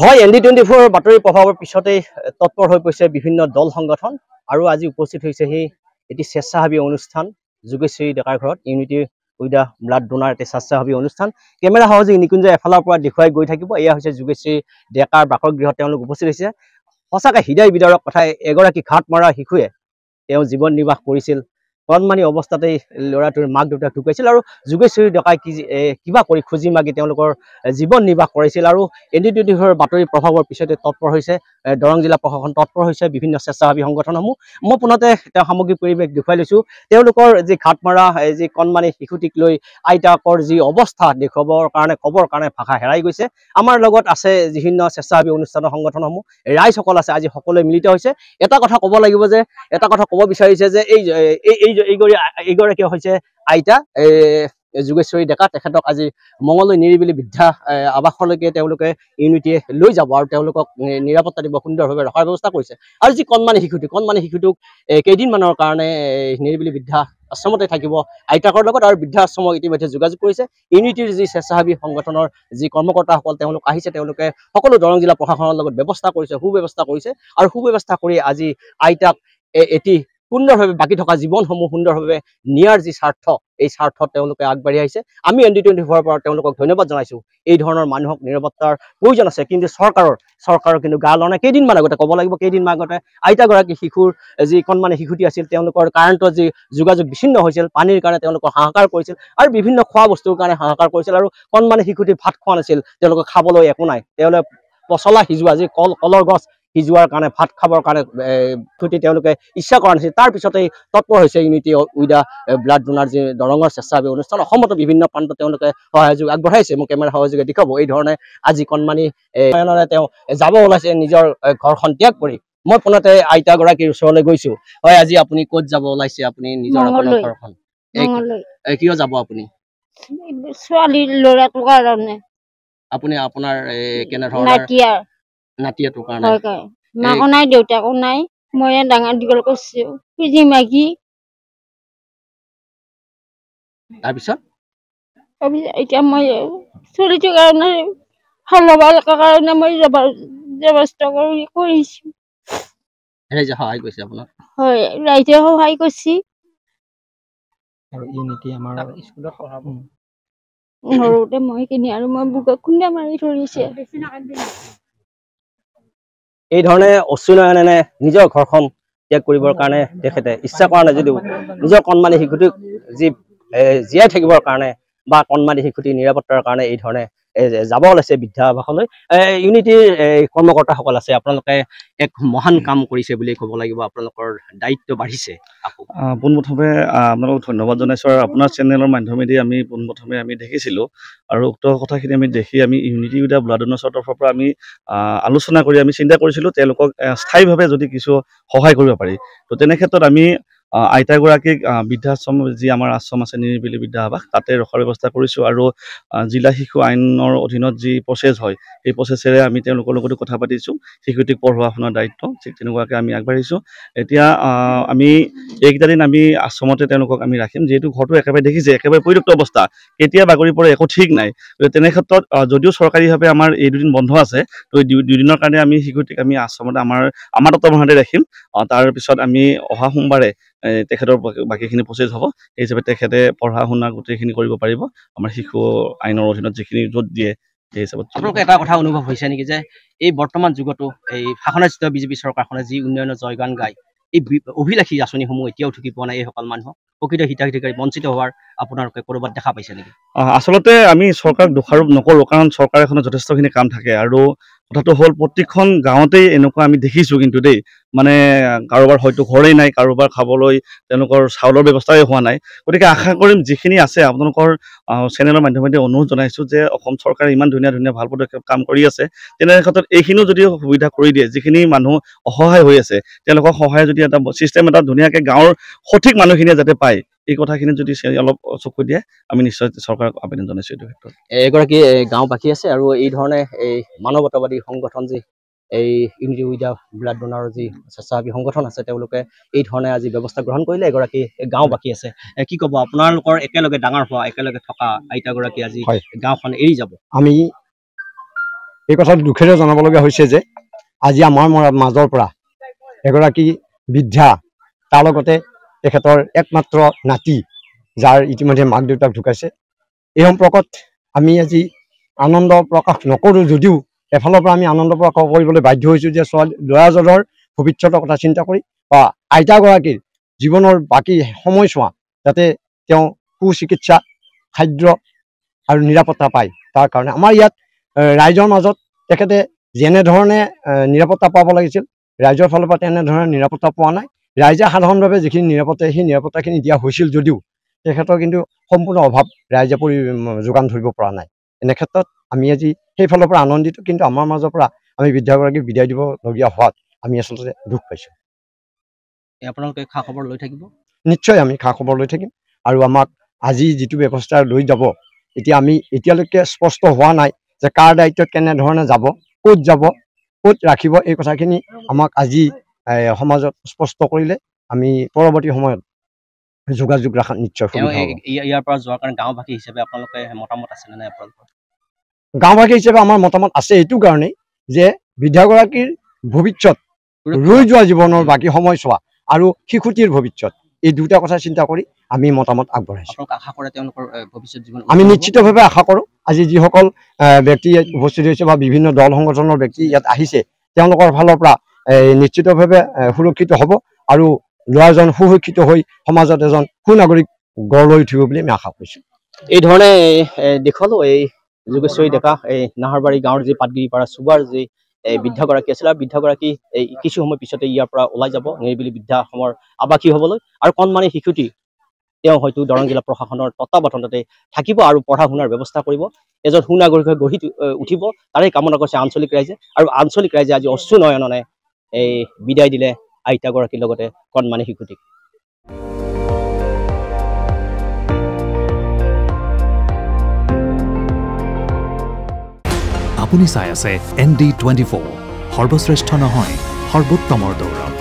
হয় ND24 বাতৰি প্ৰভাৱৰ পিছতে তৎপৰ হৈ পৰিছে বিভিন্ন দল সংগঠন আৰু আজি উপস্থিত হৈছে সেই এটি স্বেচ্ছাসেৱী অনুষ্ঠান যোগেশ্বৰী ডেকাৰ ঘৰত unity with the blood donor এটি স্বেচ্ছাসেৱী অনুষ্ঠান কেমেৰা সহযোগী নিকুঞ্জ এফালৰ পৰা দেখুৱাই গৈ থাকিব। এয়া হৈছে যোগেশ্বৰী ডেকাৰ বাসগৃহত তেওঁলোক উপস্থিত হৈছে। সঁচাকৈ হৃদয় বিদাৰক কথা, এগৰাকী ঘাট মৰা শিশুৱে তেওঁ জীৱন নিৰ্বাহ কৰিছিল। কণমানি অৱস্থাতেই ল'ৰাটোৰ মাক দেউতাক ঢুকাইছিল আৰু যোগেশ্বৰী ডেকাই কিবা কৰি খুজি মাগি তেওঁলোকৰ জীৱন নিৰ্বাহ কৰিছিল। আৰু ND24 বাতৰি প্ৰভাৱৰ পিছতে তৎপৰ হৈছে দৰং জিলা প্ৰশাসন, তৎপৰ হৈছে বিভিন্ন স্বেচ্ছাসেৱী সংগঠনসমূহ। মই পুনতে তেওঁ সামগ্ৰিক পৰিৱেশ দেখুৱাই লৈছোঁ। তেওঁলোকৰ যি ঘাট মৰা যি কণমানি শিশুটিক লৈ আইতাকৰ যি অৱস্থা দেখুৱাবৰ কাৰণে ক'বৰ কাৰণে ভাষা হেৰাই গৈছে। আমাৰ লগত আছে বিভিন্ন স্বেচ্ছাসেৱী অনুষ্ঠানৰ সংগঠনসমূহ, ৰাইজসকল আছে, আজি সকলোৱে মিলিত হৈছে। এটা কথা ক'ব লাগিব যে, এটা কথা ক'ব বিচাৰিছে যে এইগৰাকী হৈছে আইতা যোগেশ্বৰী ডেকা। তেখেতক আজি মঙলদৈ নিৰিবিলি বৃদ্ধা আৱাসলৈকে তেওঁলোকে ইউনিটিয়ে লৈ যাব আৰু তেওঁলোকক নিৰাপত্তা দিব, সুন্দৰভাৱে ৰখাৰ ব্যৱস্থা কৰিছে। আৰু যি কণমানি শিশুটোক কেইদিনমানৰ কাৰণে নিৰিবিলি বৃদ্ধা আশ্ৰমতে থাকিব আইতাকৰ লগত, আৰু বৃদ্ধা আশ্ৰমক ইতিমধ্যে যোগাযোগ কৰিছে ইউনিটিৰ যি স্বেচ্ছাসেৱী সংগঠনৰ যি কৰ্মকৰ্তাসকল তেওঁলোক আহিছে। তেওঁলোকে সকলো দৰং জিলা প্ৰশাসনৰ লগত ব্যৱস্থা কৰিছে, সুব্যৱস্থা কৰিছে আৰু সুব্যৱস্থা কৰি আজি আইতাক এটি সুন্দৰভাৱে বাকী থকা জীৱনসমূহ সুন্দৰভাৱে নিয়াৰ যি স্বাৰ্থ, এই স্বাৰ্থত তেওঁলোকে আগবাঢ়ি আহিছে। আমি ND24 পৰা তেওঁলোকক ধন্যবাদ জনাইছোঁ। এই ধৰণৰ মানুহক নিৰাপত্তাৰ প্ৰয়োজন আছে, কিন্তু চৰকাৰৰ কিন্তু গা লৰা নাই। কেইদিনমান আগতে ক'ব লাগিব, কেইদিনমান আগতে আইতাগৰাকী শিশুৰ যি কণমানি শিশুটি আছিল তেওঁলোকৰ কাৰেণ্টৰ যি যোগাযোগ বিচ্ছিন্ন হৈছিল, পানীৰ কাৰণে তেওঁলোকৰ হাহাকাৰ কৰিছিল আৰু বিভিন্ন খোৱা বস্তুৰ কাৰণে হাহাকাৰ কৰিছিল। আৰু কণমানি শিশুটি ভাত খোৱা নাছিল, তেওঁলোকে খাবলৈ একো নাই। তেওঁলোকে পচলা সিজোৱা যি কলৰ গছ সিজোৱাৰ কাৰণে, ভাত খাবৰ কাৰণে তেওঁলোকে ইচ্ছা কৰা নাছিল। তাৰ পিছতেই তৎপৰ হৈছে unity with the blood donor যি দৰঙৰ স্বেচ্ছাসেৱী অনুষ্ঠান। অসমতো বিভিন্ন প্ৰান্তত তেওঁলোকে সহযোগ আগবঢ়াইছে। মোক কেমেৰা সহযোগে দেখুৱাব। এই ধৰণে আজি কণমানি তেওঁ যাব ওলাইছে নিজৰ ঘৰখন ত্যাগ কৰি। মই পুনতে আইতাগৰাকীৰ ওচৰলৈ গৈছো। হয়, আজি আপুনি ক'ত যাব ওলাইছে? আপুনি নিজৰ ঘৰখন কিয় যাব? আপুনি ছোৱালী ল'ৰাটোৰ কাৰণে। আপুনি আপোনাৰ কেনেধৰণৰ নাতিয়াটোৰ কাৰণে? মাকো নাই, দেউতাকো নাই, মই ডাঙৰ দীঘল কৰিছো খুজি মাগি। তাৰপিছত এতিয়া মই ছোৱালীটোৰ কাৰণে ভাল হ'ব কাৰণে মই ব্যৱস্থা কৰিছো। ৰাইজে সহায় কৰিছে আপোনাক? হয়, ৰাইজে সহায় কৰিছে। আৰু ইউনিটি আমাৰ স্কুলত পঢ়াব সৰুতে মই কিনি আৰু মই বুকক খুন্দা মাৰি ধৰিছে। এই ধৰণে অচ্যুতানয়নে নিজৰ ঘৰখন ত্যাগ কৰিবৰ কাৰণে তেখেতে ইচ্ছা কৰা নাই, যদিও নিজৰ কণমানি শিশুটিক যি জীয়াই থাকিবৰ কাৰণে বা কণমানি শিশুটি নিৰাপত্তাৰ কাৰণে এই ধৰণে যাব ওলাইছে বৃদ্ধা আৱাসলৈ। ইউনিটিৰ কৰ্মকৰ্তাসকল আছে, আপোনালোকে এক মহান কাম কৰিছে বুলি ক'ব লাগিব। আপোনালোকৰ দায়িত্ব বাঢ়িছে। পোনপ্ৰথমে আপোনালোকক ধন্যবাদ জনাইছোঁ। আৰু আপোনাৰ চেনেলৰ মাধ্যমেদি আমি পোনপ্ৰথমে আমি দেখিছিলোঁ আৰু উক্ত কথাখিনি আমি দেখি আমি ইউনিটি উইথ দ্য ব্লাড ডোনাৰ্ছৰ তৰফৰ পৰা আমি আলোচনা কৰি আমি চিন্তা কৰিছিলোঁ তেওঁলোকক স্থায়ীভাৱে যদি কিছু সহায় কৰিব পাৰি। তো তেনে ক্ষেত্ৰত আমি আইতাগৰাকীক বৃদ্ধাশ্ৰম যি আমাৰ আশ্ৰম আছে নিৰিবিলি বৃদ্ধা আৱাস, তাতে ৰখাৰ ব্যৱস্থা কৰিছোঁ। আৰু জিলা শিশু আইনৰ অধীনত যি প্ৰচেছ হয়, সেই প্ৰচেছেৰে আমি তেওঁলোকৰ লগতো কথা পাতিছোঁ। শিশুটিক পঢ়োৱা শুনাৰ দায়িত্ব ঠিক তেনেকুৱাকৈ আমি আগবাঢ়িছোঁ। এতিয়া আমি এইকেইটা দিন আমি আশ্ৰমতে তেওঁলোকক আমি ৰাখিম, যিহেতু ঘৰটো একেবাৰে দেখিছে একেবাৰে পৰিত্যক্ত অৱস্থা, কেতিয়া বাগৰি পৰে একো ঠিক নাই। তেনে ক্ষেত্ৰত যদিও চৰকাৰীভাৱে আমাৰ এই দুদিন বন্ধ আছে, তো দুদিনৰ কাৰণে আমি শিশুটিক আমি আশ্ৰমতে আমাৰ তত্বাৱধানতে ৰাখিম। তাৰপিছত আমি অহা সোমবাৰে তেখেতৰ বাকীখিনি প্ৰচেছ হ'ব। সেই হিচাপে তেখেতে পঢ়া শুনা গোটেইখিনি কৰিব পাৰিব আমাৰ শিশু আইনৰ অধীনত যিখিনি য'ত দিয়ে। সেই হিচাপত আপোনালোকে এটা কথা অনুভৱ হৈছে নেকি যে এই বৰ্তমান যুগতো এই শাসনাধিষ্ঠিত বিজেপি চৰকাৰখনে যি উন্নয়নৰ জয়গান গায়, এই অভিলাষী আঁচনিসমূহ এতিয়াও ঢুকি পোৱা নাই এইসকল মানুহক প্ৰকৃত হিতাধিকাৰী বঞ্চিত হোৱাৰ আপোনালোকে ক'ৰবাত দেখা পাইছে নেকি? আচলতে আমি চৰকাৰক দোষাৰোপ নকৰোঁ, কাৰণ চৰকাৰখনৰ যথেষ্টখিনি কাম থাকে। আৰু কথাটো হ'ল প্ৰত্যেকখন গাঁৱতেই এনেকুৱা আমি দেখিছোঁ কিন্তু দেই, মানে কাৰোবাৰ হয়তো ঘৰেই নাই, কাৰোবাৰ খাবলৈ তেওঁলোকৰ চাউলৰ ব্যৱস্থাই হোৱা নাই। গতিকে আশা কৰিম যিখিনি আছে আপোনালোকৰ চেনেলৰ মাধ্যমেদি অনুৰোধ জনাইছোঁ যে অসম চৰকাৰে ইমান ধুনীয়া ধুনীয়া ভাল পদক্ষেপ কাম কৰি আছে, তেনে ক্ষেত্ৰত এইখিনিও যদি সুবিধা কৰি দিয়ে, যিখিনি মানুহ অসহায় হৈ আছে তেওঁলোকৰ সহায় যদি এটা ছিষ্টেম এটা ধুনীয়াকৈ গাঁৱৰ সঠিক মানুহখিনিয়ে যাতে পায়, এই কথাখিনি যদি অলপ চকু দিয়ে আমি নিশ্চয় চৰকাৰক আবেদন জনাইছোঁ। এইটো ক্ষেত্ৰত এগৰাকী গাঁওবাসী আছে আৰু এই ধৰণে এই মানৱতাবাদী সংগঠন যি এই ইউনিটি উইথ দ্য ব্লাড ডোনাৰৰ যি স্বেচ্ছাসেৱী সংগঠন আছে, তেওঁলোকে এই ধৰণে আজি ব্যৱস্থা গ্ৰহণ কৰিলে। এগৰাকী গাঁওবাসী আছে, কি ক'ব? আপোনালোকৰ একেলগে ডাঙৰ হোৱা, একেলগে থকা আইতাগৰাকী আজি গাঁওখন এৰি যাব। আমি এই কথাটো দুখেৰে জনাবলগীয়া হৈছে যে আজি আমাৰ মাজৰ পৰা এগৰাকী বৃদ্ধা তাৰ লগতে তেখেতৰ একমাত্ৰ নাতি যাৰ ইতিমধ্যে মাক দেউতাক ঢুকাইছে এই সম্পৰ্কত আমি আজি আনন্দ প্ৰকাশ নকৰোঁ যদিও এফালৰ পৰা আমি আনন্দ প্ৰকাশ কৰিবলৈ বাধ্য হৈছোঁ যে ল'ৰাজনৰ ভৱিষ্যতৰ কথা চিন্তা কৰি বা আইতাগৰাকীৰ জীৱনৰ বাকী সময়ছোৱা যাতে তেওঁ সুচিকিৎসা খাদ্য আৰু নিৰাপত্তা পায় তাৰ কাৰণে আমাৰ ইয়াত ৰাইজৰ মাজত তেখেতে যেনেধৰণে নিৰাপত্তা পাব লাগিছিল ৰাইজৰ ফালৰ পৰা তেনেধৰণে নিৰাপত্তা পোৱা নাই ৰাইজে সাধাৰণভাৱে যিখিনি নিৰাপত্তা সেই নিৰাপত্তাখিনি দিয়া হৈছিল যদিও তেখেতৰ কিন্তু সম্পূৰ্ণ অভাৱ ৰাইজে যোগান ধৰিব পৰা নাই এনে ক্ষেত্ৰত আমি আজি সেইফালৰ পৰা আনন্দিত কিন্তু আমাৰ মাজৰ পৰা আমি বৃদ্ধাগৰাকীক বিদায় দিবলগীয়া হোৱাত আমি আচলতে দুখ পাইছোঁ আপোনালোকে খা খবৰ লৈ থাকিব নিশ্চয় আমি খা খবৰ লৈ থাকিম আৰু আমাক আজি যিটো ব্যৱস্থা লৈ যাব এতিয়া আমি এতিয়ালৈকে স্পষ্ট হোৱা নাই যে কাৰ দায়িত্বত কেনেধৰণে যাব ক'ত ৰাখিব এই কথাখিনি আমাক আজি সমাজত স্পষ্ট কৰিলে আমি পৰৱৰ্তী সময়ত যোগাযোগ ৰখাত নিশ্চয় ইয়াৰ পৰা যোৱাৰ কাৰণে গাঁওবাসী হিচাপে আপোনালোকে মতামত আছে নে নাই আপোনালোকৰ গাঁওবাসী হিচাপে আমাৰ মতামত আছে এইটো কাৰণেই যে বৃদ্ধাগৰাকীৰ ভৱিষ্যত ৰৈ যোৱা জীৱনৰ বাকী সময়ছোৱা আৰু শিশুটিৰ ভৱিষ্যত এই দুটা কথা চিন্তা কৰি আমি মতামত আগবঢ়াইছোঁ আশা কৰে তেওঁলোকৰ ভৱিষ্যত জীৱন আমি নিশ্চিতভাৱে আশা কৰোঁ আজি যিসকল ব্যক্তি উপস্থিত হৈছে বা বিভিন্ন দল সংগঠনৰ ব্যক্তি ইয়াত আহিছে তেওঁলোকৰ ফালৰ পৰা নিশ্চিতভাৱে সুৰক্ষিত হ'ব আৰু ল'ৰাজন সুশিক্ষিত হৈ সমাজত এজন সুনাগৰিক গঢ় লৈ উঠিব বুলি আমি আশা কৰিছোঁ এই ধৰণে দেখুৱালো এই যোগেশ্বৰী ডেকা এই নাহৰবাৰী গাঁৱৰ যি পাটগিৰিপাৰা চুবাৰ যি বৃদ্ধাগৰাকী আছিল আৰু বৃদ্ধাগৰাকী এই কিছু সময় পিছতে ইয়াৰ পৰা ওলাই যাব নিৰিবিলি বৃদ্ধাশ্ৰমৰ আৱাসী হ'বলৈ আৰু কণমানি শিশুটি তেওঁ হয়তো দৰং জিলা প্ৰশাসনৰ তত্বাৱধানতে থাকিব আৰু পঢ়া শুনাৰ ব্যৱস্থা কৰিব এজন সুনাগৰিক হৈ গঢ়ি উঠিব তাৰে কামনা কৰিছে আঞ্চলিক ৰাইজে আৰু আঞ্চলিক ৰাইজে আজি অশ্ৰু নয়নেৰে এই বিদায় দিলে আইতাগৰাকীৰ লগতে কণমানি শিশুটিক আপুনি চাই আছে ND24 সৰ্বশ্ৰেষ্ঠ নহয় সৰ্বোত্তমৰ দৌৰ